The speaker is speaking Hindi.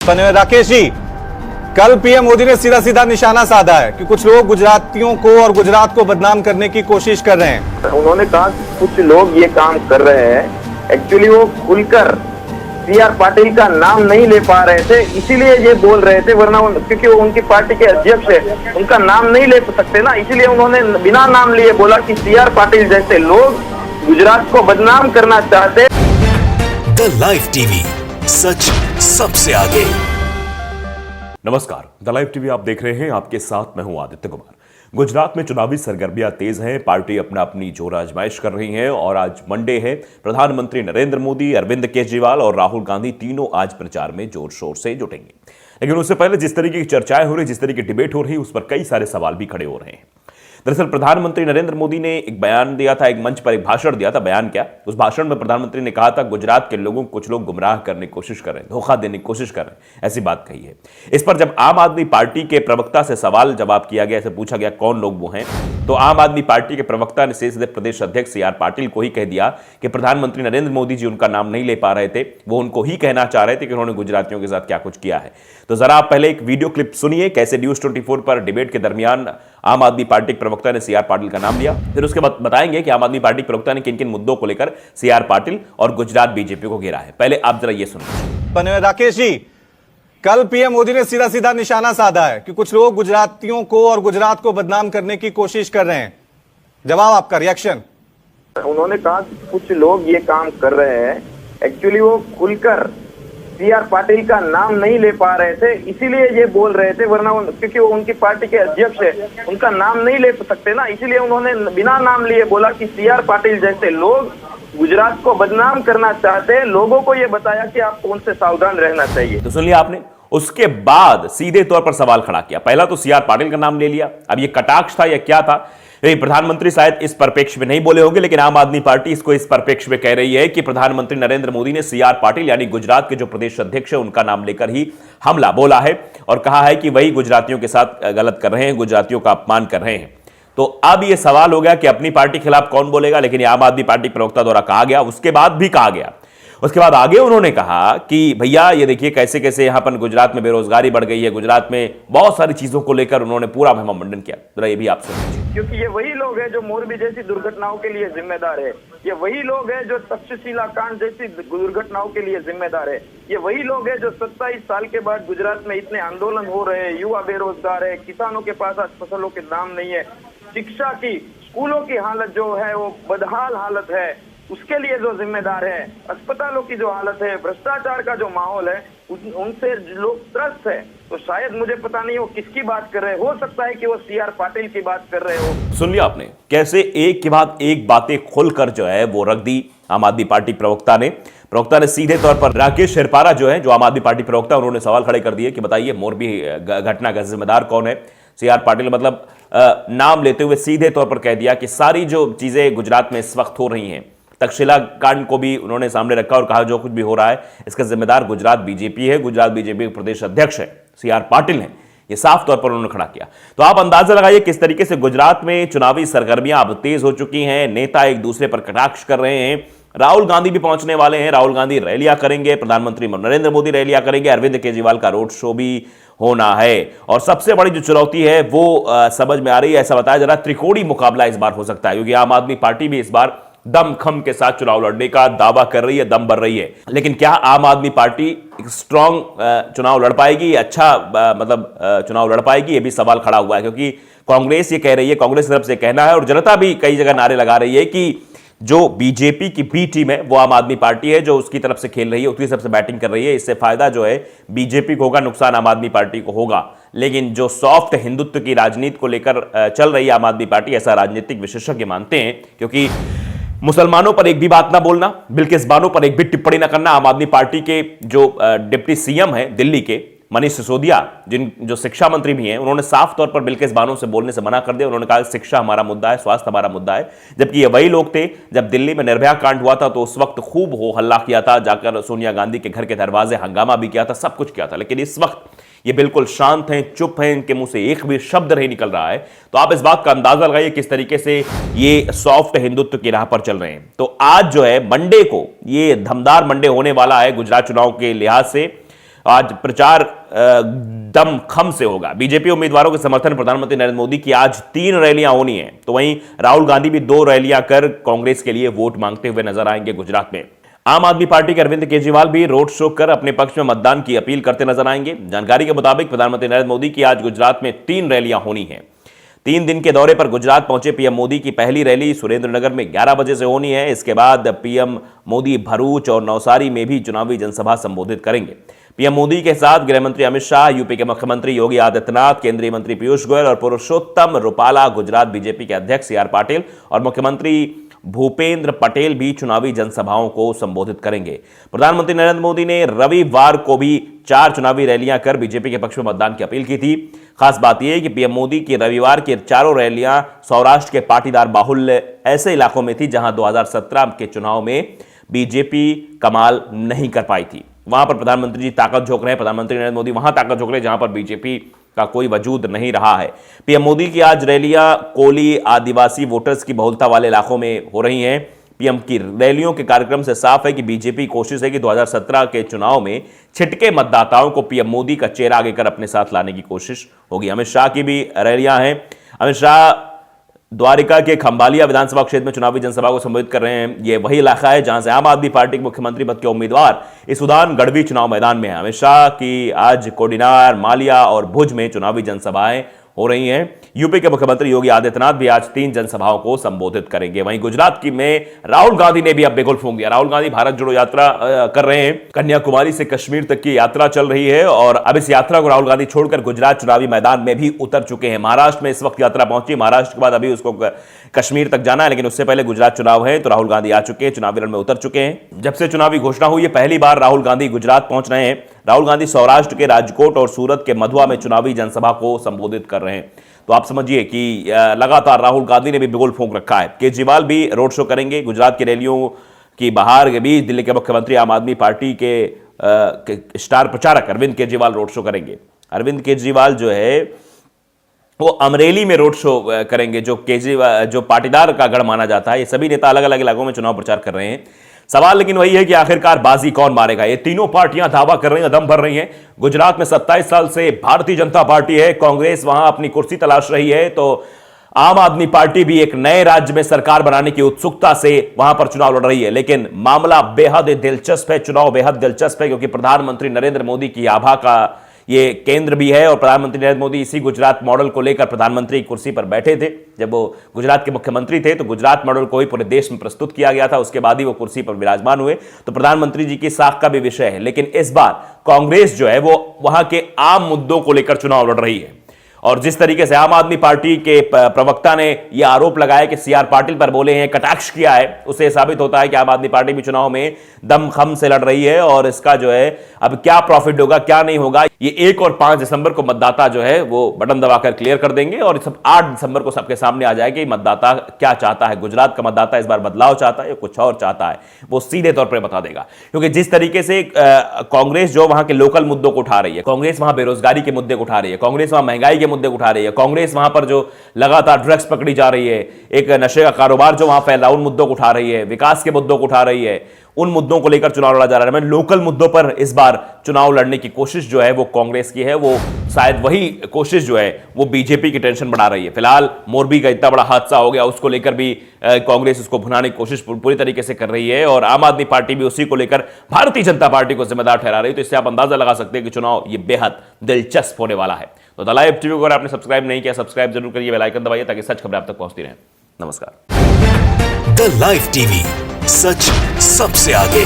राकेश जी, कल पीएम मोदी ने सीधा सीधा निशाना साधा है कि कुछ लोग गुजरातियों को और गुजरात को बदनाम करने की कोशिश कर रहे हैं। उन्होंने कहा कि कुछ लोग ये काम कर रहे हैं, एक्चुअली वो खुलकर सीआर पाटिल का नाम नहीं ले पा रहे थे, इसीलिए ये बोल रहे थे, वरना क्योंकि वो उनकी पार्टी के अध्यक्ष है, उनका नाम नहीं ले सकते ना, इसीलिए उन्होंने बिना नाम लिए बोला कि सीआर पाटिल जैसे लोग गुजरात को बदनाम करना चाहते। द लाइव टीवी, सच सबसे आगे। नमस्कार, द लाइव टीवी आप देख रहे हैं, आपके साथ मैं हूं आदित्य कुमार। गुजरात में चुनावी सरगर्मियां तेज हैं, पार्टी अपनी जोर आजमाइश कर रही है और आज मंडे है। प्रधानमंत्री नरेंद्र मोदी, अरविंद केजरीवाल और राहुल गांधी तीनों आज प्रचार में जोर शोर से जुटेंगे। लेकिन उससे पहले जिस तरीके की चर्चाएं हो रही, जिस तरीके की डिबेट हो रही, उस पर कई सारे सवाल भी खड़े हो रहे हैं। दरअसल प्रधानमंत्री नरेंद्र मोदी ने एक बयान दिया था, एक मंच पर एक भाषण दिया था। बयान क्या, उस भाषण में प्रधानमंत्री ने कहा था गुजरात के लोगों को कुछ लोग गुमराह करने की कोशिश कर रहे हैं, धोखा देने की कोशिश कर रहे हैं, ऐसी बात कही है। इस पर जब आम आदमी पार्टी के प्रवक्ता से सवाल जवाब किया गया, ऐसे पूछा गया कौन लोग वो हैं, तो आम आदमी पार्टी के प्रवक्ता ने सीधे प्रदेश अध्यक्ष सीआर पाटिल को ही कह दिया कि प्रधानमंत्री नरेंद्र मोदी जी उनका नाम नहीं ले पा रहे थे, वो उनको ही कहना चाह रहे थे कि उन्होंने गुजरातियों के साथ क्या कुछ किया है। तो जरा आप पहले एक वीडियो क्लिप सुनिए, कैसे न्यूज 24 पर डिबेट के दरमियान आम आदमी पार्टी के प्रवक्ता ने सीआर पाटिल का नाम लिया। फिर उसके बाद बताएंगे कि आम आदमी पार्टी के प्रवक्ता ने किन किन मुद्दों को लेकर सीआर पाटिल और गुजरात बीजेपी को घेरा है। पहले आप जरा ये सुनिए। राकेश जी, कल पीएम मोदी ने सीधा सीधा निशाना साधा है कि कुछ लोग गुजरातियों को और गुजरात को बदनाम करने की कोशिश कर रहे हैं। जवाब आपका, रिएक्शन। उन्होंने कहा कि कुछ लोग ये काम कर रहे हैं, एक्चुअली वो खुलकर सीआर पाटिल का नाम नहीं ले पा रहे थे, इसीलिए ये बोल रहे थे, वरना क्योंकि वो उनकी पार्टी के अध्यक्ष है, उनका नाम नहीं ले सकते ना, इसीलिए उन्होंने बिना नाम लिए बोला कि सीआर पाटिल जैसे लोग गुजरात को बदनाम करना चाहते हैं। लोगों को ये बताया कि आपको उनसे सावधान रहना चाहिए। तो सुन लिया आपने। उसके बाद सीधे तौर पर सवाल खड़ा किया। पहला तो सीआर पाटिल का नाम ले लिया। अब ये कटाक्ष था या क्या था, प्रधानमंत्री शायद इस परिप्रेक्ष्य में नहीं बोले होंगे, लेकिन आम आदमी पार्टी इसको इस परिप्रेक्ष्य में कह रही है कि प्रधानमंत्री नरेंद्र मोदी ने सीआर पाटिल यानी गुजरात के जो प्रदेश अध्यक्ष है उनका नाम लेकर ही हमला बोला है और कहा है कि वही गुजरातियों के साथ गलत कर रहे हैं, गुजरातियों का अपमान कर रहे हैं। तो अब यह सवाल हो गया कि अपनी पार्टी के खिलाफ कौन बोलेगा, लेकिन यह आम आदमी पार्टी प्रवक्ता द्वारा कहा गया। उसके बाद भी कहा गया, उसके बाद आगे उन्होंने कहा कि भैया ये देखिए कैसे कैसे यहां पर गुजरात में बेरोजगारी बढ़ गई है, गुजरात में बहुत सारी चीजों को लेकर उन्होंने पूरा महिमामंडन किया। जरा ये भी आप सुनिए। क्योंकि ये वही लोग हैं जो मोरबी जैसी दुर्घटनाओं के लिए जिम्मेदार है, ये वही लोग हैं जो तक्षशिला कांड जैसी दुर्घटनाओं के लिए जिम्मेदार है, ये वही लोग हैं जो 27 साल के बाद गुजरात में इतने आंदोलन हो रहे हैं, युवा बेरोजगार है, किसानों के पास आज फसलों के दाम नहीं है, शिक्षा की, स्कूलों की हालत जो है वो बदहाल हालत है, उसके लिए जो जिम्मेदार है, अस्पतालों की जो हालत है, भ्रष्टाचार का जो माहौल है, उनसे लोग त्रस्त है। तो शायद मुझे पता नहीं वो किसकी बात कर रहे, हो सकता है कि वो सीआर पाटिल की बात कर रहे हो। सुन लिया आपने कैसे एक के बाद एक बातें खुलकर जो है वो रख दी आम आदमी पार्टी प्रवक्ता ने सीधे तौर पर राकेश शेरपारा जो है, जो आम आदमी पार्टी प्रवक्ता, उन्होंने सवाल खड़े कर दिए कि बताइए मोरबी घटना का जिम्मेदार कौन है। सीआर पाटिल मतलब नाम लेते हुए सीधे तौर पर कह दिया कि सारी जो चीजें गुजरात में इस वक्त हो रही हैं, तक्षशिला कांड को भी उन्होंने सामने रखा और कहा जो कुछ भी हो रहा है इसका जिम्मेदार गुजरात बीजेपी है, गुजरात बीजेपी के प्रदेश अध्यक्ष है सीआर पाटिल हैं। ये साफ तौर पर उन्होंने खड़ा किया। तो आप अंदाजा लगाइए किस तरीके से गुजरात में चुनावी सरगर्मियां अब तेज हो चुकी हैं, नेता एक दूसरे पर कटाक्ष कर रहे हैं। राहुल गांधी भी पहुंचने वाले हैं, राहुल गांधी रैलियां करेंगे, प्रधानमंत्री नरेंद्र मोदी रैलियां करेंगे, अरविंद केजरीवाल का रोड शो भी होना है। और सबसे बड़ी जो चुनौती है वो समझ में आ रही है, ऐसा बताया जा रहा है त्रिकोणीय मुकाबला इस बार हो सकता है, क्योंकि आम आदमी पार्टी भी इस बार दमखम के साथ चुनाव लड़ने का दावा कर रही है, दम भर रही है। लेकिन क्या आम आदमी पार्टी स्ट्रांग चुनाव लड़ पाएगी, अच्छा चुनाव लड़ पाएगी, ये भी सवाल खड़ा हुआ है। क्योंकि कांग्रेस ये कह रही है, कांग्रेस की तरफ से कहना है और जनता भी कई जगह नारे लगा रही है कि जो बीजेपी की बी टीम है वो आम आदमी पार्टी है, जो उसकी तरफ से खेल रही है, उसकी तरफ से बैटिंग कर रही है। इससे फायदा जो है बीजेपी को होगा, नुकसान आम आदमी पार्टी को होगा। लेकिन जो सॉफ्ट हिंदुत्व की राजनीति को लेकर चल रही है आम आदमी पार्टी, ऐसा राजनीतिक विशेषज्ञ मानते हैं। क्योंकि मुसलमानों पर एक भी बात ना बोलना, बिल्किस बानो पर एक भी टिप्पणी ना करना। आम आदमी पार्टी के जो डिप्टी सीएम है दिल्ली के, मनीष सिसोदिया, जो शिक्षा मंत्री भी हैं, उन्होंने साफ तौर पर बिल्किस बानो से बोलने से मना कर दिया। उन्होंने कहा शिक्षा हमारा मुद्दा है, स्वास्थ्य हमारा मुद्दा है। जबकि ये वही लोग थे जब दिल्ली में निर्भया कांड हुआ था तो उस वक्त खूब हो हल्ला किया था, जाकर सोनिया गांधी के घर के दरवाजे हंगामा भी किया था, सब कुछ किया था। लेकिन इस वक्त ये बिल्कुल शांत हैं, चुप हैं, इनके मुंह से एक भी शब्द नहीं निकल रहा है। तो आप इस बात का अंदाजा लगाइए किस तरीके से ये सॉफ्ट हिंदुत्व की राह पर चल रहे हैं। तो आज जो है मंडे को ये धमदार मंडे होने वाला है गुजरात चुनाव के लिहाज से। आज प्रचार दमखम से होगा। बीजेपी उम्मीदवारों के समर्थन प्रधानमंत्री नरेंद्र मोदी की आज 3 रैलियां होनी है। तो वहीं राहुल गांधी भी 2 रैलियां कर कांग्रेस के लिए वोट मांगते हुए नजर आएंगे गुजरात में। आम आदमी पार्टी के अरविंद केजरीवाल भी रोड शो कर अपने पक्ष में मतदान की अपील करते नजर आएंगे। जानकारी के मुताबिक प्रधानमंत्री नरेंद्र मोदी की आज गुजरात में 3 रैलियां होनी है। 3 दिन के दौरे पर गुजरात पहुंचे पीएम मोदी की पहली रैली सुरेंद्रनगर में 11 बजे से होनी है। इसके बाद पीएम मोदी भरूच और नवसारी में भी चुनावी जनसभा संबोधित करेंगे। पीएम मोदी के साथ गृहमंत्री अमित शाह, यूपी के मुख्यमंत्री योगी आदित्यनाथ, केंद्रीय मंत्री पीयूष गोयल और पुरुषोत्तम रुपाला, गुजरात बीजेपी के अध्यक्ष सीआर पाटिल और मुख्यमंत्री भूपेंद्र पटेल भी चुनावी जनसभाओं को संबोधित करेंगे। प्रधानमंत्री नरेंद्र मोदी ने रविवार को भी 4 चुनावी रैलियां कर बीजेपी के पक्ष में मतदान की अपील की थी। खास बात यह है कि पीएम मोदी की रविवार की 4 रैलियां सौराष्ट्र के पाटीदार बाहुल्य ऐसे इलाकों में थी जहां 2017 के चुनाव में बीजेपी कमाल नहीं कर पाई थी। वहां पर प्रधानमंत्री जी ताकत झोंक रहे हैं, प्रधानमंत्री नरेंद्र मोदी वहां ताकत झोंक रहे हैं जहां पर बीजेपी का कोई वजूद नहीं रहा है। पीएम मोदी की आज रैलियां कोली आदिवासी वोटर्स की बहुलता वाले इलाकों में हो रही हैं। पीएम की रैलियों के कार्यक्रम से साफ है कि बीजेपी कोशिश है कि 2017 के चुनाव में छिटके मतदाताओं को पीएम मोदी का चेहरा आगे कर अपने साथ लाने की कोशिश होगी। अमित शाह की भी रैलियां हैं। अमित शाह द्वारिका के खंबालिया विधानसभा क्षेत्र में चुनावी जनसभा को संबोधित कर रहे हैं। यह वही इलाका है जहां से आम आदमी पार्टी के मुख्यमंत्री पद के उम्मीदवार इसुदान गढ़वी चुनाव मैदान में है। अमित शाह की आज कोडिनार, मालिया और भुज में चुनावी जनसभाएं हो रही हैं। यूपी के मुख्यमंत्री योगी आदित्यनाथ भी आज 3 जनसभाओं को संबोधित करेंगे। वहीं गुजरात की में राहुल गांधी ने भी अब बेगुल फूंक दिया। राहुल गांधी भारत जोड़ो यात्रा कर रहे हैं। कन्याकुमारी से कश्मीर तक की यात्रा चल रही है और अब इस यात्रा को राहुल गांधी छोड़कर गुजरात चुनावी मैदान में भी उतर चुके हैं। महाराष्ट्र में इस वक्त यात्रा पहुंची। महाराष्ट्र के बाद अभी उसको कश्मीर तक जाना है, लेकिन उससे पहले गुजरात चुनाव है तो राहुल गांधी आ चुके हैं, चुनावी रण में उतर चुके हैं। जब से चुनावी घोषणा हुई है पहली बार राहुल गांधी गुजरात पहुंच रहे हैं। राहुल गांधी सौराष्ट्र के राजकोट और सूरत के मधुआ में चुनावी जनसभा को संबोधित कर रहे हैं। तो आप समझिए कि लगातार राहुल गांधी ने भी बिगुल फूंक रखा है। केजरीवाल भी रोड शो करेंगे। गुजरात की रैलियों की बहार के बीच दिल्ली के मुख्यमंत्री आम आदमी पार्टी के स्टार प्रचारक अरविंद केजरीवाल रोड शो करेंगे। अरविंद केजरीवाल जो है वो अमरेली में रोड शो करेंगे, जो केजरीवाल जो पाटीदार का गढ़ माना जाता है। ये सभी नेता अलग अलग इलाकों में चुनाव प्रचार कर रहे हैं। सवाल लेकिन वही है कि आखिरकार बाजी कौन मारेगा। ये तीनों पार्टियां दावा कर रही हैं, दम भर रही हैं। गुजरात में 27 साल से भारतीय जनता पार्टी है, कांग्रेस वहां अपनी कुर्सी तलाश रही है, तो आम आदमी पार्टी भी एक नए राज्य में सरकार बनाने की उत्सुकता से वहां पर चुनाव लड़ रही है। लेकिन मामला बेहद दिलचस्प है, चुनाव बेहद दिलचस्प है, क्योंकि प्रधानमंत्री नरेंद्र मोदी की आभा का ये केंद्र भी है और प्रधानमंत्री नरेंद्र मोदी इसी गुजरात मॉडल को लेकर प्रधानमंत्री की कुर्सी पर बैठे थे। जब वो गुजरात के मुख्यमंत्री थे तो गुजरात मॉडल को ही पूरे देश में प्रस्तुत किया गया था। उसके बाद ही वो कुर्सी पर विराजमान हुए। तो प्रधानमंत्री जी की साख का भी विषय है। लेकिन इस बार कांग्रेस जो है वो वहां के आम मुद्दों को लेकर चुनाव लड़ रही है। और जिस तरीके से आम आदमी पार्टी के प्रवक्ता ने यह आरोप लगाया कि सीआर पाटिल पर बोले हैं, कटाक्ष किया है, उससे साबित होता है कि आम आदमी पार्टी भी चुनाव में दमखम से लड़ रही है। और इसका जो है अब क्या प्रॉफिट होगा क्या नहीं होगा, ये 1 और 5 दिसंबर को मतदाता जो है वो बटन दबाकर क्लियर कर देंगे और सब 8 दिसंबर को सबके सामने आ जाएगा कि मतदाता क्या चाहता है। गुजरात का मतदाता इस बार बदलाव चाहता है या कुछ और चाहता है, वो सीधे तौर पर बता देगा। क्योंकि जिस तरीके से कांग्रेस जो वहां के लोकल मुद्दों को उठा रही है, कांग्रेस वहां बेरोजगारी के मुद्दे को उठा रही है, कांग्रेस वहां महंगाई के मुद्दे को उठा रही है, कांग्रेस वहां पर जो लगातार ड्रग्स पकड़ी जा रही है, एक नशे का कारोबार जो वहां फैल रहा है, उन मुद्दों को उठा रही है, विकास के मुद्दों को उठा रही है, उन मुद्दों को लेकर चुनाव लड़ा जा रहा है। मैं लोकल मुद्दों पर इस बार चुनाव लड़ने की कोशिश जो है वो कांग्रेस की है। वो शायद वही कोशिश जो है वो बीजेपी की टेंशन बढ़ा रही है। फिलहाल मोरबी का इतना बड़ा हादसा हो गया, उसको लेकर भी कांग्रेस उसको भुनाने की कोशिश पूरी तरीके से कर रही है और आम आदमी पार्टी भी उसी को लेकर भारतीय जनता पार्टी को जिम्मेदार ठहरा रही है। तो इससे आप अंदाजा लगा सकते हैं कि चुनाव ये बेहद दिलचस्प होने वाला है। तो द लाइव टीवी को अगर आपने सब्सक्राइब नहीं किया, सब्सक्राइब जरूर करिए, बेल आइकन दबाइए ताकि सच खबरें आप तक पहुंचती रहें। नमस्कार। द लाइव टीवी, सच सबसे आगे।